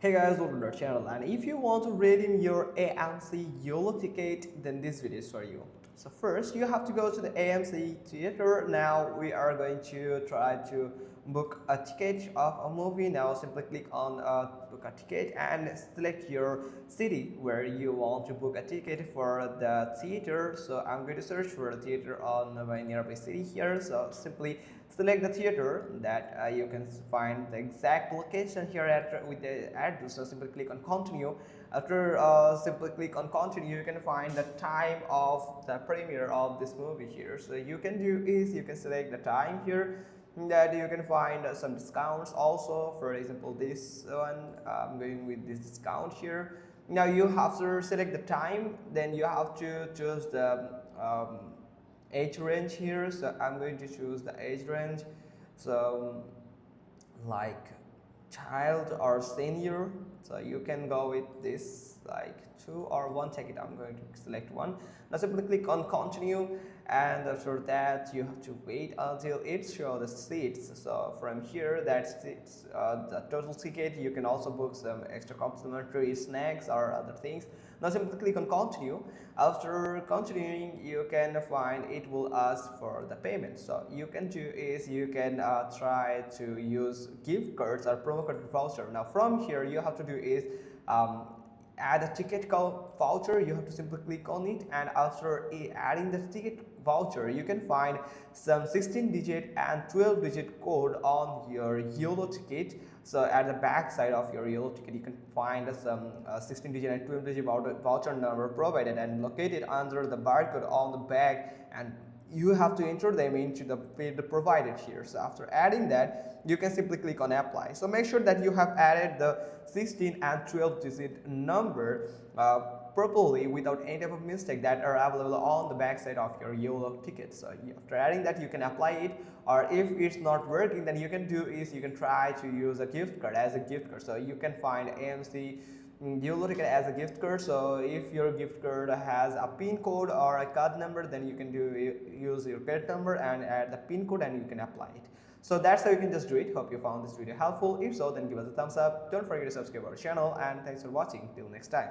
Hey guys, welcome to our channel, and if you want to redeem your AMC YOLO ticket, then this video is for you. So first you have to go to the AMC theater. Now we are going to try to book a ticket of a movie. Now simply click on book a ticket and select your city where you want to book a ticket for the theater. So I'm going to search for a theater on my nearby city here. So simply select the theater that you can find the exact location here with the address. So simply click on continue. After simply click on continue, you can find the time of the premiere of this movie here. So you can do is you can select the time here, that you can find some discounts also. For example, this one, I'm going with this discount here. Now you have to select the time, then you have to choose the age range here. So I'm going to choose the age range, so like child or senior. So you can go with this, like 2 or 1 ticket. I'm going to select 1. Now simply click on continue, and after that you have to wait until it shows the seats. So from here, that's the total ticket. You can also book some extra complimentary snacks or other things. Now simply click on continue. After continuing, you can find it will ask for the payment. So you can do is you can try to use gift cards or promo code voucher. Now from here, you have to do is add a ticket voucher. You have to simply click on it, and after adding the ticket voucher, you can find some 16-digit and 12-digit code on your YOLO ticket. So at the back side of your YOLO ticket, you can find some 16-digit and 12-digit voucher number provided and located under the barcode on the back, and you have to enter them into the field provided here. So after adding that, you can simply click on apply. So make sure that you have added the 16 and 12 digit number properly without any type of mistake that are available on the back side of your YOLO ticket. So after adding that, you can apply it, or if it's not working, then you can do is you can try to use a gift card as a gift card. So you can find AMC YOLO ticket as a gift card. So if your gift card has a pin code or a card number, then you can use your card number and add the pin code, and you can apply it. So that's how you can just do it. Hope you found this video helpful. If so, then give us a thumbs up. Don't forget to subscribe our channel, and thanks for watching. Till next time.